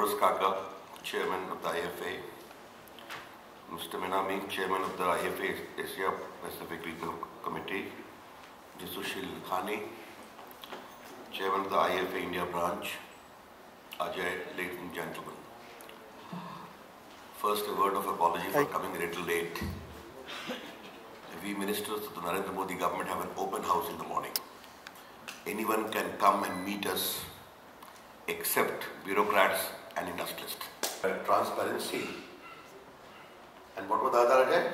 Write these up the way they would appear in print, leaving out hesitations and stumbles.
Boris Kaka, Chairman of the IFA, Mr. Minami, Chairman of the IFA Asia Pacific Regional Committee, Jisushil Khani, Chairman of the IFA India Branch, Ajay, ladies and gentlemen. First, a word of apology for coming a little late. We ministers of the Narendra Modi government have an open house in the morning. Anyone can come and meet us except bureaucrats and industrialists. Transparency. And what was the other again?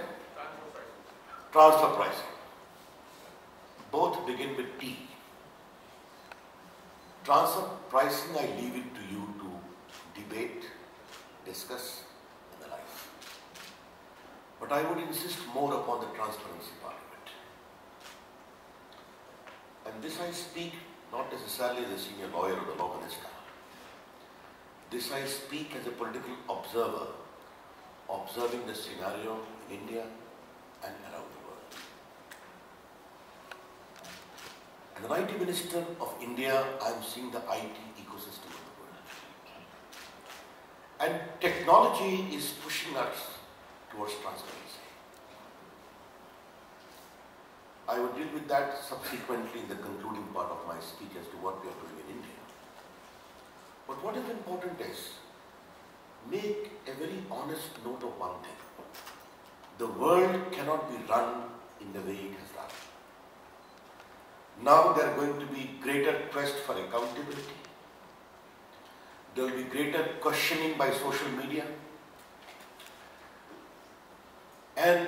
Transfer pricing. Both begin with T. Transfer pricing, I leave it to you to debate, discuss, and the like. But I would insist more upon the transparency part of it. And this I speak not necessarily as a senior lawyer or the law minister. This I speak as a political observer, observing the scenario in India and around the world. As an IT Minister of India, I am seeing the IT ecosystem of the world. And technology is pushing us towards transparency. I will deal with that subsequently in the concluding part of my speech as to what we are doing in India. But what is important is, make a very honest note of one thing. The world cannot be run in the way it has run. Now there are going to be greater quest for accountability. There will be greater questioning by social media. And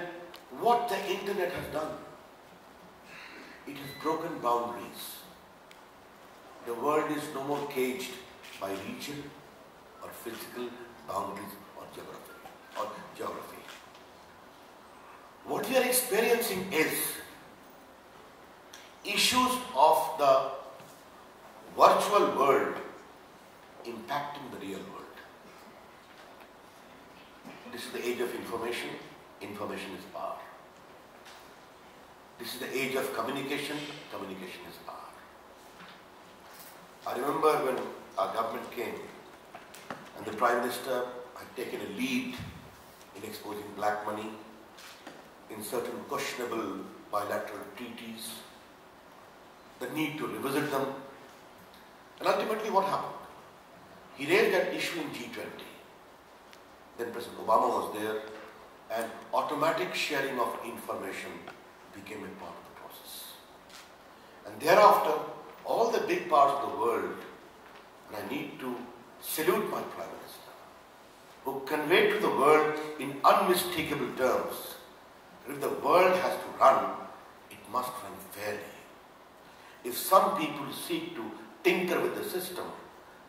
what the internet has done, it has broken boundaries. The world is no more caged by region or physical boundaries or geography. What we are experiencing is issues of the virtual world impacting the real world. This is the age of information. Information is power. This is the age of communication. Communication is power. I remember when our government came and the Prime Minister had taken a lead in exposing black money in certain questionable bilateral treaties, the need to revisit them. And ultimately what happened? He raised that issue in G20. Then President Obama was there, and automatic sharing of information became a part of the process. And thereafter, all the big parts of the world, and I need to salute my Prime Minister, who conveyed to the world in unmistakable terms that if the world has to run, it must run fairly. If some people seek to tinker with the system,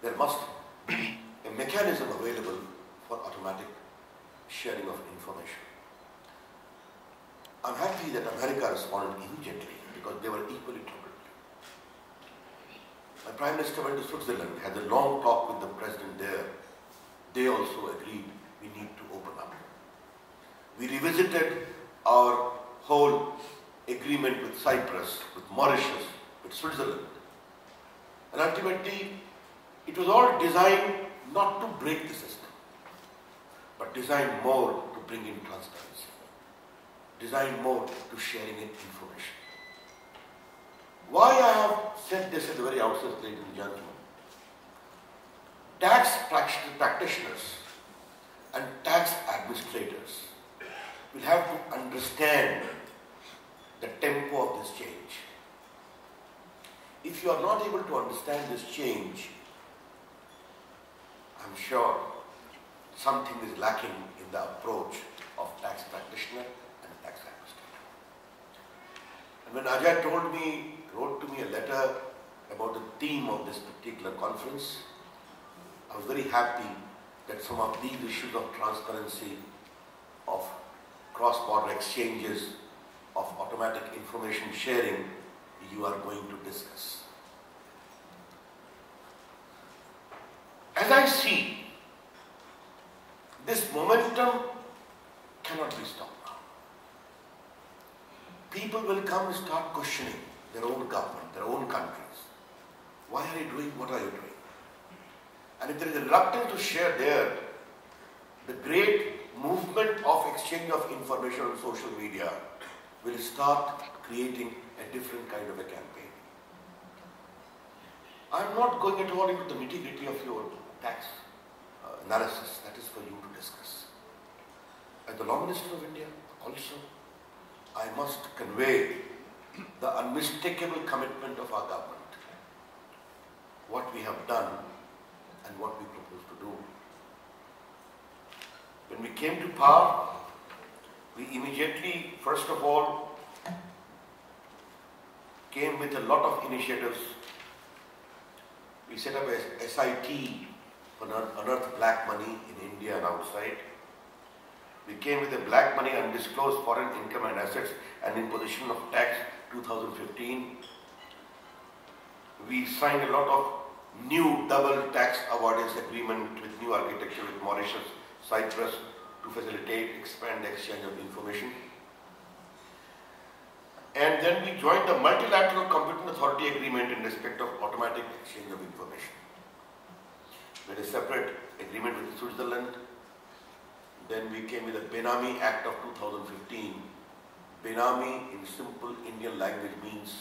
there must be a mechanism available for automatic sharing of information. I'm happy that America responded immediately because they were equally troubled. My Prime Minister went to Switzerland, had a long talk with the President there. They also agreed we need to open up. We revisited our whole agreement with Cyprus, with Mauritius, with Switzerland. And ultimately, it was all designed not to break the system, but designed more to bring in transparency, designed more to sharing in information. Why I have said this at the very outset, ladies and gentlemen? Tax practitioners and tax administrators will have to understand the tempo of this change. If you are not able to understand this change, I'm sure something is lacking in the approach of tax practitioner and tax administrator. And when Ajay wrote to me a letter about the theme of this particular conference, I was very happy that some of these issues of transparency, of cross-border exchanges, of automatic information sharing, you are going to discuss. As I see, this momentum cannot be stopped now. People will come and start questioning their own government, their own countries. Why are you doing what are you doing? And if there is a reluctance to share there, the great movement of exchange of information on social media will start creating a different kind of a campaign. I am not going at all into the nitty-gritty of your tax analysis. That is for you to discuss. As the Law Minister of India, also, I must convey the unmistakable commitment of our government, what we have done and what we propose to do. When we came to power, we immediately, first of all, came with a lot of initiatives. We set up a SIT for unearth black money in India and outside. We came with a black money undisclosed foreign income and assets and imposition of tax 2015. We signed a lot of new double tax avoidance agreement with new architecture with Mauritius, Cyprus to facilitate, expand the exchange of information. And then we joined the multilateral competent authority agreement in respect of automatic exchange of information. We had a separate agreement with Switzerland. Then we came with the Benami Act of 2015. Benami in simple Indian language means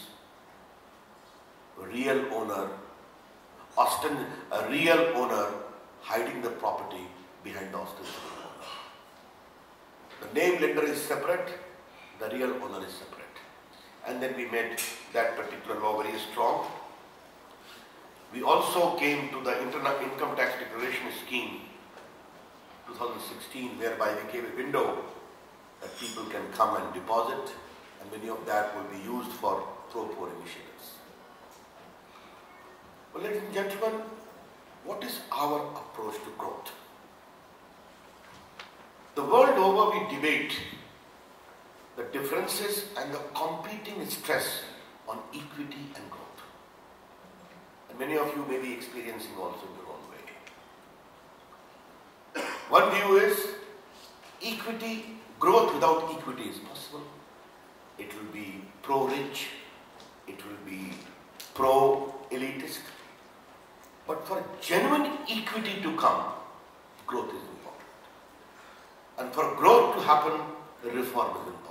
real owner, a real owner hiding the property behind the ostensible owner. The name lender is separate, the real owner is separate. And then we made that particular law very strong. We also came to the Internal Income Tax Declaration Scheme 2016, whereby we gave a window that people can come and deposit, and many of that will be used for pro-poor initiatives. Well, ladies and gentlemen, what is our approach to growth? The world over we debate the differences and the competing stress on equity and growth. And many of you may be experiencing also in your own way. One view is equity, growth without equity is possible. It will be pro-rich, it will be pro-elitist. But for genuine equity to come, growth is important. And for growth to happen, reform is important.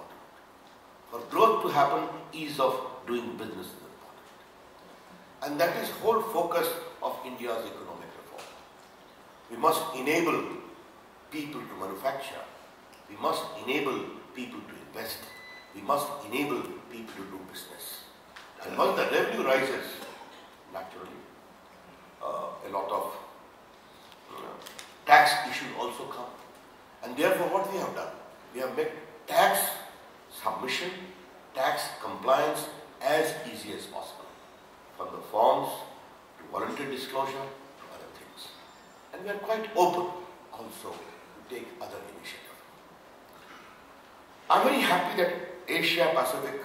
For growth to happen, ease of doing business is important. And that is whole focus of India's economic reform. We must enable people to manufacture. We must enable people to invest. We must enable people to do business. And once the revenue rises, naturally, a lot of tax issues also come. And therefore what we have done? We have made tax submission, tax compliance as easy as possible. From the forms to voluntary disclosure to other things. And we are quite open also to take other initiatives. I'm very happy that Asia Pacific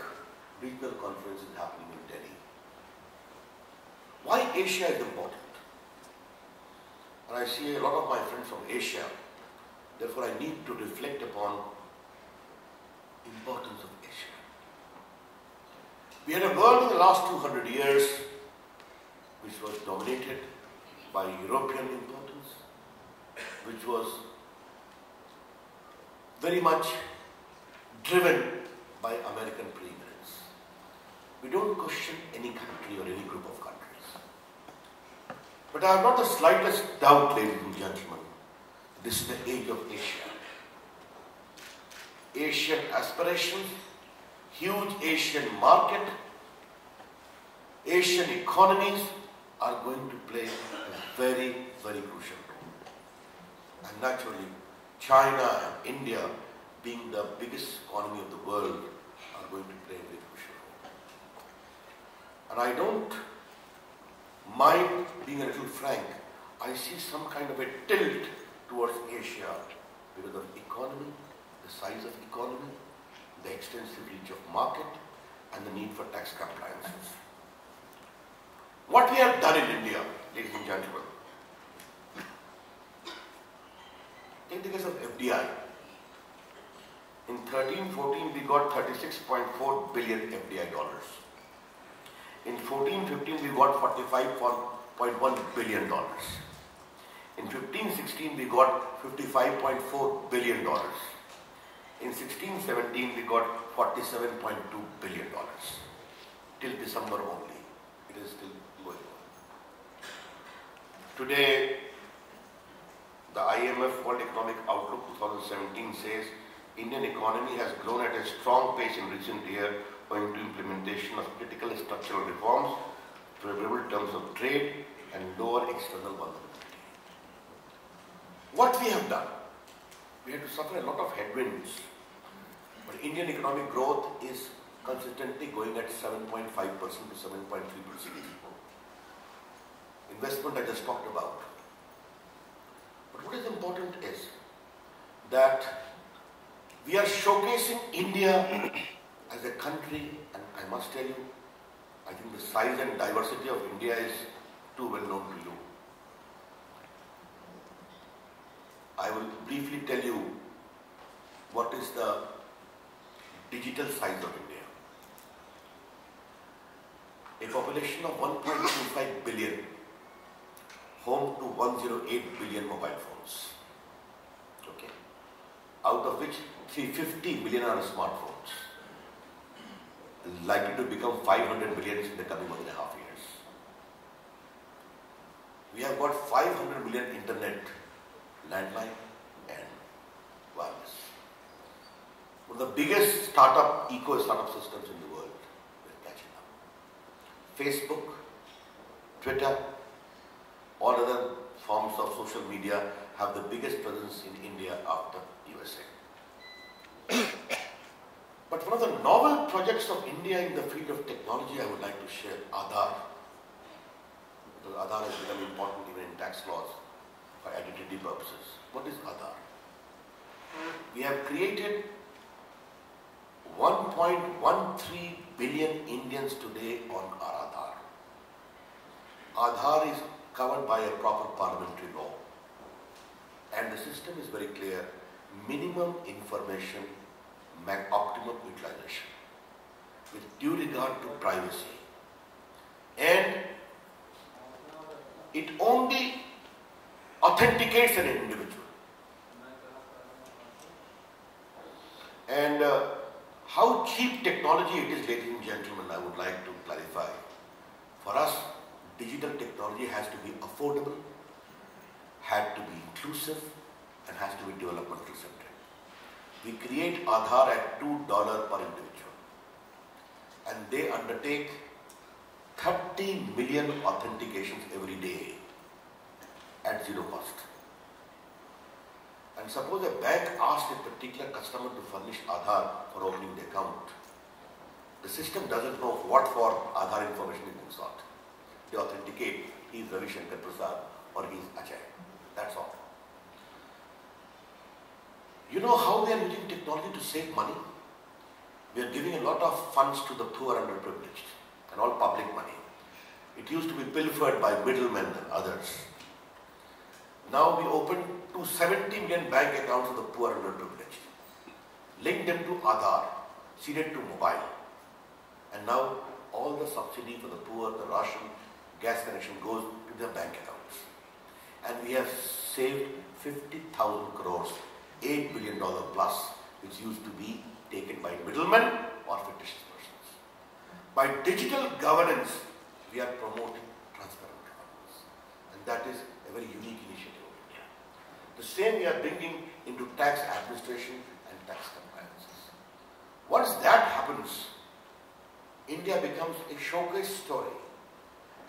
Regional Conference is happening in Delhi. Why Asia is important? And I see a lot of my friends from Asia, therefore I need to reflect upon importance of Asia. We had a world in the last 200 years which was dominated by European importance, which was very much driven by American preeminence. We don't question any country or any group of countries. But I have not the slightest doubt, ladies and gentlemen, this is the age of Asia. Asian aspirations, huge Asian market, Asian economies are going to play a very, very crucial role. And naturally, China and India, being the biggest economy of the world, are going to play a very crucial role. And I don't mind being a little frank. I see some kind of a tilt towards Asia because of economy, the size of economy, the extensive reach of market, and the need for tax compliances. What we have done in India, ladies and gentlemen, take the case of FDI. In 13-14, we got 36.4 billion FDI dollars. In 14-15, we got $45.1 billion. In 15-16 we got $55.4 billion. In 16-17 we got $47.2 billion. Till December only. It is still going on. Today, the IMF World Economic Outlook 2017 says Indian economy has grown at a strong pace in recent years owing to implementation of critical structural reforms, favorable terms of trade and lower external vulnerability. What we have done? We had to suffer a lot of headwinds, but Indian economic growth is consistently going at 7.5% to 7.3%. Investment I just talked about. But what is important is that we are showcasing India as a country, and I must tell you, I think the size and diversity of India is too well known to you. I will briefly tell you what is the digital size of India. A population of 1.25 billion, home to 108 billion mobile phones. Okay? Out of which 350 million are smartphones. Likely to become 500 million in the coming 1.5 years. We have got 500 million internet, landline and wireless. One of the biggest startup systems in the world. We're catching up. Facebook, Twitter, all other forms of social media have the biggest presence in India after USA. But one of the novel projects of India in the field of technology I would like to share, Aadhaar. Because Aadhaar has become important even in tax laws for identity purposes. What is Aadhaar? We have created 1.13 billion Indians today on our Aadhaar. Aadhaar is covered by a proper parliamentary law. And the system is very clear. Minimum information, optimum utilization with due regard to privacy. And it only authenticates an individual. And how cheap technology it is, ladies and gentlemen, I would like to clarify. For us, digital technology has to be affordable, had to be inclusive, and has to be developmental centric. We create Aadhaar at $2 per individual. And they undertake 30 million authentications every day at zero cost. And suppose a bank asked a particular customer to furnish Aadhaar for opening the account. The system doesn't know what for Aadhaar information is being sought. They authenticate, he is Ravi, Shankar, Prasad, or he is Ajay. That's all. You know how they are using technology to save money? We are giving a lot of funds to the poor and underprivileged, and all public money. It used to be pilfered by middlemen and others. Now we open 270 million bank accounts for the poor and underprivileged. Link them to Aadhaar, seeded to mobile. And now all the subsidy for the poor, the ration, gas connection goes to their bank accounts. And we have saved 50,000 crores, $8 billion plus, which used to be taken by middlemen or fictitious persons. By digital governance, we are promoting transparent governance. And that is a very unique initiative of India. The same we are bringing into tax administration and tax compliances. Once that happens, India becomes a showcase story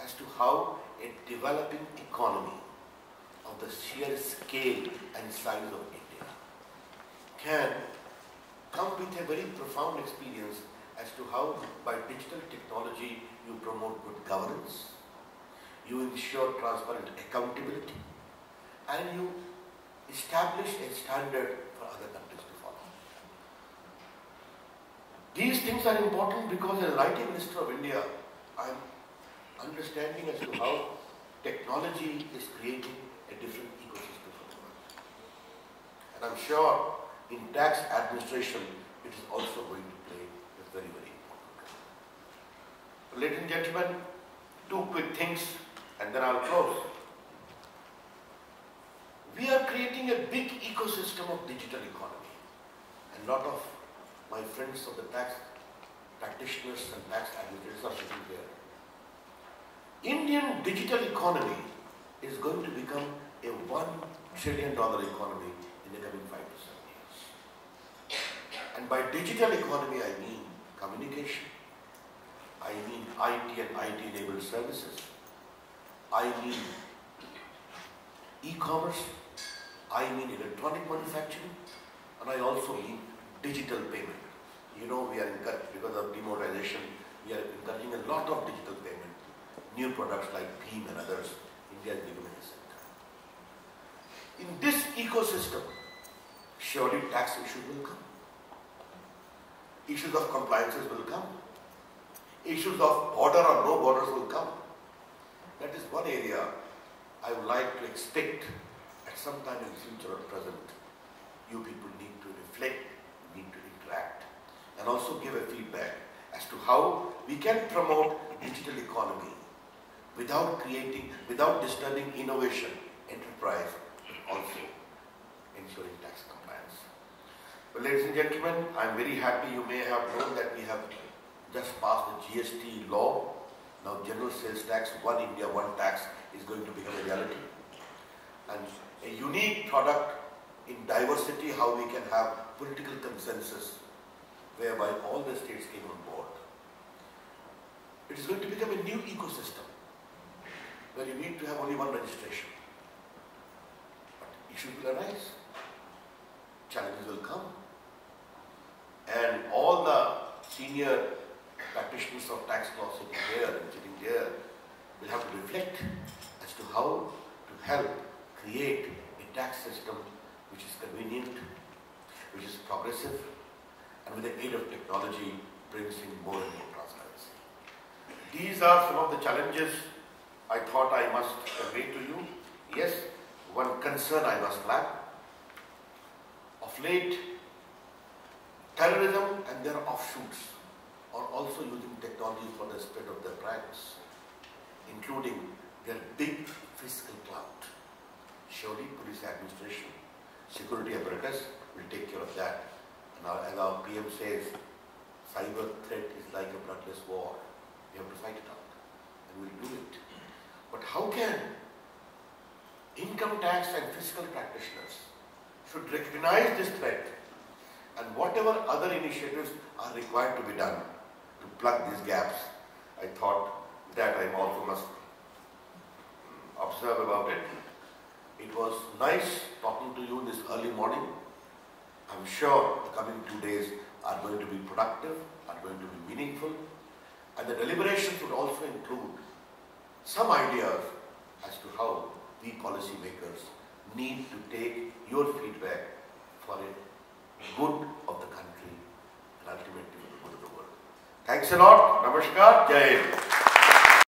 as to how a developing economy of the sheer scale and size of India can come with a very profound experience as to how by digital technology you promote good governance, you ensure transparent accountability, and you establish a standard for other countries to follow. These things are important because as IT Minister of India, I am understanding as to how technology is creating a different ecosystem for the world. And I'm sure in tax administration, it is also going to play a very, very important role. Ladies and gentlemen, two quick things and then I'll close. We are creating a big ecosystem of digital economy. And a lot of my friends of the tax practitioners and tax advocates are sitting here. Indian digital economy is going to become a $1 trillion economy in the coming 5 to 7 years. And by digital economy, I mean communication, I mean IT and IT-enabled services, I mean e-commerce, I mean electronic manufacturing, and I also mean digital payment. You know, we are because of demonetization, we are encouraging a lot of digital payment, new products like Beam and others. India is becoming a center. In this ecosystem, surely tax issues will come. Issues of compliances will come. Issues of border or no borders will come. That is one area I would like to expect at some time in the future or present. You people need to reflect, need to interact, and also give a feedback as to how we can promote digital economy without disturbing innovation, enterprise, but also ensuring tax compliance. Well, ladies and gentlemen, I'm very happy. You may have known that we have just passed the GST law. Now general sales tax, one India, one tax is going to become a reality. And a unique product in diversity, how we can have political consensus whereby all the states came on board. It is going to become a new ecosystem where you need to have only one registration. But issues will arise, challenges will come, and all the senior practitioners of tax law sitting there will have to reflect as to how to help create a tax system which is convenient, which is progressive, and with the aid of technology brings in more and more transparency. These are some of the challenges I thought I must convey to you. Yes, one concern I must flag. Of late, terrorism and their offshoots are also using technology for the spread of their crimes, including their big fiscal clout. Surely, police administration, security apparatus will take care of that. And as our PM says, cyber threat is like a bloodless war. We have to fight it out, and we'll do it. But how can income tax and fiscal practitioners should recognize this threat, and whatever other initiatives are required to be done to plug these gaps? I thought that I also must observe about it. It was nice talking to you this early morning. I'm sure the coming 2 days are going to be productive, are going to be meaningful, and the deliberations would also include some ideas as to how we policymakers need to take your feedback for the good of the country and ultimately for the good of the world. Thanks a lot. Namaskar. Jai Hind.